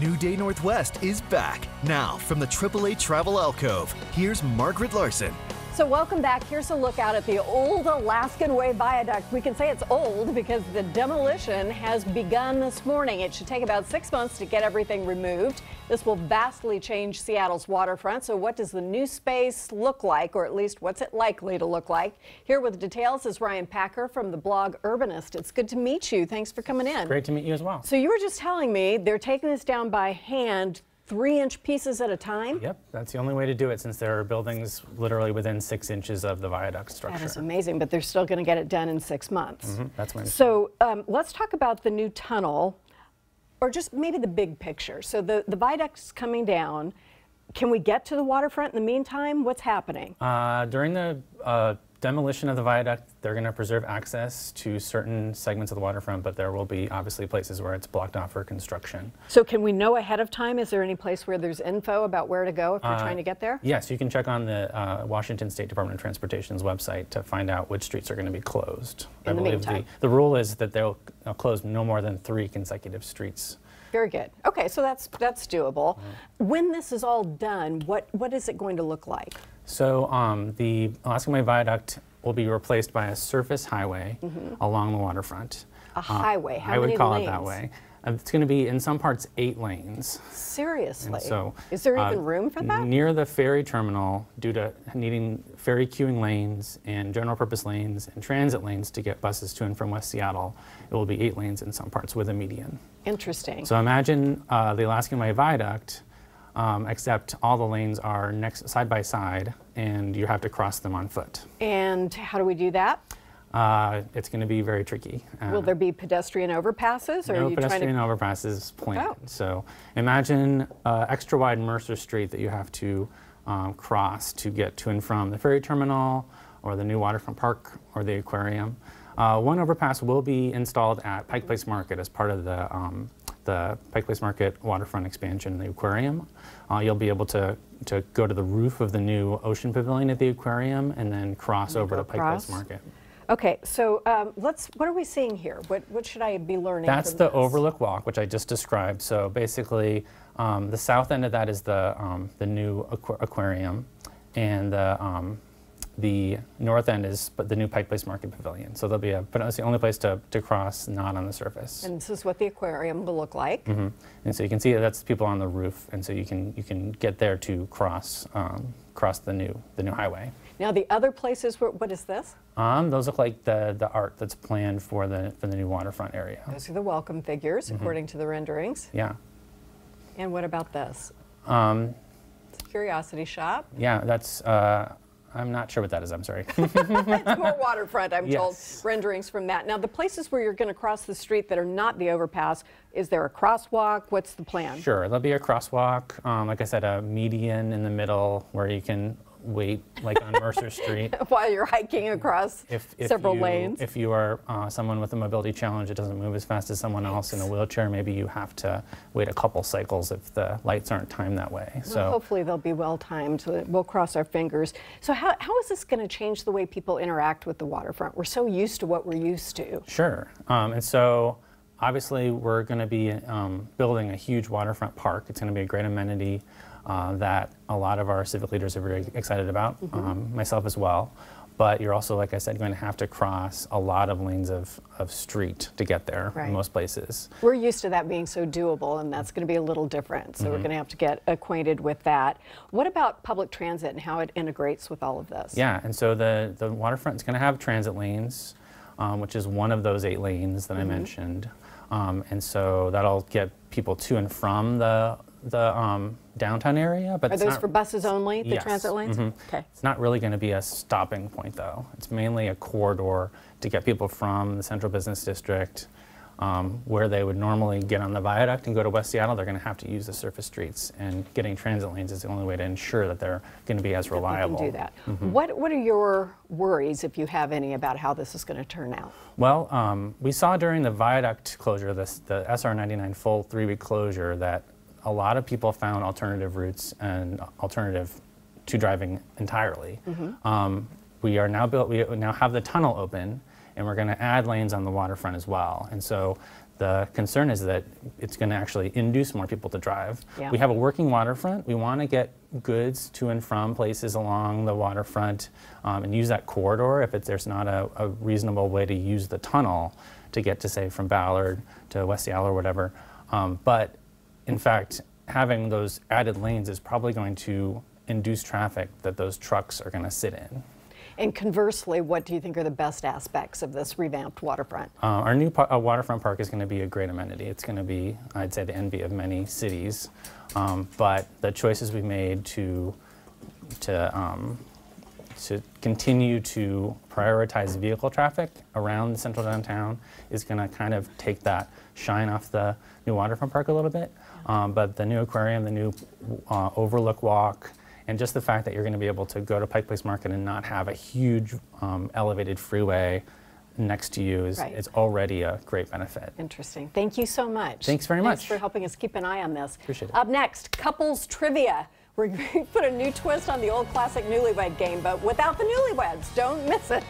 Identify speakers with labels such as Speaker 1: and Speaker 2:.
Speaker 1: New Day Northwest is back. Now, from the AAA Travel Alcove, here's Margaret Larson.
Speaker 2: So welcome back. Here's a look out at the old Alaskan Way Viaduct. We can say it's old because the demolition has begun this morning. It should take about 6 months to get everything removed. This will vastly change Seattle's waterfront. So what does the new space look like, or at least what's it likely to look like? Here with details is Ryan Packer from the blog Urbanist. It's good to meet you. Thanks for coming in.
Speaker 3: Great to meet you as well.
Speaker 2: So you were just telling me they're taking this down by hand, 3-inch pieces at a time?
Speaker 3: Yep, that's the only way to do it since there are buildings literally within 6 inches of the viaduct structure.
Speaker 2: That is amazing, but they're still going to get it done in 6 months.
Speaker 3: That's my
Speaker 2: So let's talk about the new tunnel, or just maybe the big picture. So the viaduct's coming down. Can we get to the waterfront in the meantime? What's happening?
Speaker 3: During the demolition of the viaduct, they're going to preserve access to certain segments of the waterfront, but there will be obviously places where it's blocked off for construction.
Speaker 2: So can we know ahead of time? Is there any place where there's info about where to go if we're trying to get there?
Speaker 3: Yes, you can check on the Washington State Department of Transportation's website to find out which streets are going to be closed.
Speaker 2: In the meantime.
Speaker 3: The rule is that they'll close no more than 3 consecutive streets.
Speaker 2: Very good. Okay, so that's doable. When this is all done, what is it going to look like?
Speaker 3: So the Alaskan Way Viaduct will be replaced by a surface highway along the waterfront.
Speaker 2: A highway? How
Speaker 3: I
Speaker 2: many
Speaker 3: would call
Speaker 2: lanes?
Speaker 3: it that way. It's going to be, in some parts, 8 lanes.
Speaker 2: Seriously?
Speaker 3: And so,
Speaker 2: is there even room for that?
Speaker 3: Near the ferry terminal, due to needing ferry queuing lanes and general purpose lanes and transit lanes to get buses to and from West Seattle, it will be 8 lanes in some parts with a median.
Speaker 2: Interesting.
Speaker 3: So imagine the Alaskan Way Viaduct, except all the lanes are side by side, and you have to cross them on foot.
Speaker 2: And how do we do that?
Speaker 3: It's going to be very tricky.
Speaker 2: Will there be pedestrian overpasses? Or
Speaker 3: no
Speaker 2: are you
Speaker 3: pedestrian overpasses planned.
Speaker 2: Oh.
Speaker 3: So imagine extra wide Mercer Street that you have to cross to get to and from the ferry terminal or the new waterfront park or the aquarium. One overpass will be installed at Pike Place Market as part of the Pike Place Market waterfront expansion in the aquarium. You'll be able to go to the roof of the new ocean pavilion at the aquarium and then cross over to Pike Place Market.
Speaker 2: Okay, so what are we seeing here? What should I be learning
Speaker 3: That's
Speaker 2: from
Speaker 3: the
Speaker 2: this?
Speaker 3: Overlook Walk, which I just described. So basically, the south end of that is the new aquarium, and the north end is the new Pike Place Market Pavilion. So there'll be but it's the only place to cross not on the surface.
Speaker 2: And this is what the aquarium will look like.
Speaker 3: And so you can see that's people on the roof, and so you can get there to cross the new highway.
Speaker 2: Now the other places, what is this?
Speaker 3: Those look like the art that's planned for the new waterfront area.
Speaker 2: Those are the welcome figures, according to the renderings.
Speaker 3: Yeah.
Speaker 2: And what about this? It's a curiosity shop.
Speaker 3: Yeah, that's. I'm not sure what that is. I'm sorry.
Speaker 2: It's more waterfront, I'm told.
Speaker 3: Yes.
Speaker 2: Renderings from that. Now the places where you're going to cross the street that are not the overpass, is there a crosswalk? What's the plan?
Speaker 3: Sure, there'll be a crosswalk. Like I said, a median in the middle where you can wait, like on Mercer Street.
Speaker 2: While you're hiking across several lanes.
Speaker 3: If you are someone with a mobility challenge, it doesn't move as fast as someone else in a wheelchair. Maybe you have to wait a couple cycles if the lights aren't timed that way. So
Speaker 2: well, hopefully they'll be well timed. We'll cross our fingers. So how is this going to change the way people interact with the waterfront? We're so used to what we're used to.
Speaker 3: Sure, and so obviously we're going to be building a huge waterfront park. It's going to be a great amenity that a lot of our civic leaders are very excited about, myself as well. But you're also, like I said, going to have to cross a lot of lanes of street to get there in most places.
Speaker 2: We're used to that being so doable, and that's going to be a little different. So we're going to have to get acquainted with that. What about public transit and how it integrates with all of this?
Speaker 3: Yeah, and so the waterfront is going to have transit lanes, which is one of those 8 lanes that I mentioned. And so that'll get people to and from the downtown area. But
Speaker 2: are those for buses only, the transit lanes? Okay.
Speaker 3: It's not really going to be a stopping point, though. It's mainly a corridor to get people from the Central Business District, where they would normally get on the viaduct and go to West Seattle. They're going to have to use the surface streets, and getting transit lanes is the only way to ensure that they're going to be as reliable.
Speaker 2: They can do that. What are your worries, if you have any, about how this is going to turn out?
Speaker 3: Well, we saw during the viaduct closure, the SR 99 full 3-week closure, that a lot of people found alternative routes and alternative to driving entirely. We now have the tunnel open, and we're going to add lanes on the waterfront as well. And so The concern is that it's going to actually induce more people to drive.
Speaker 2: Yeah.
Speaker 3: We have a working waterfront. We want to get goods to and from places along the waterfront and use that corridor if there's not a reasonable way to use the tunnel to get to, say, from Ballard to West Seattle or whatever. But in fact, having those added lanes is probably going to induce traffic that those trucks are going to sit in.
Speaker 2: And conversely, what do you think are the best aspects of this revamped waterfront?
Speaker 3: Our new waterfront park is going to be a great amenity. It's going to be, I'd say, the envy of many cities. But the choices we made to continue to prioritize vehicle traffic around the central downtown is going to kind of take that shine off the new waterfront park a little bit. But the new aquarium, the new overlook walk, and just the fact that you're going to be able to go to Pike Place Market and not have a huge elevated freeway next to you is already a great benefit.
Speaker 2: Interesting. Thank you so much.
Speaker 3: Thanks very much.
Speaker 2: Thanks for helping us keep an eye on this.
Speaker 3: Appreciate it.
Speaker 2: Up next, couples trivia. We're going to put a new twist on the old classic newlywed game, but without the newlyweds. Don't miss it.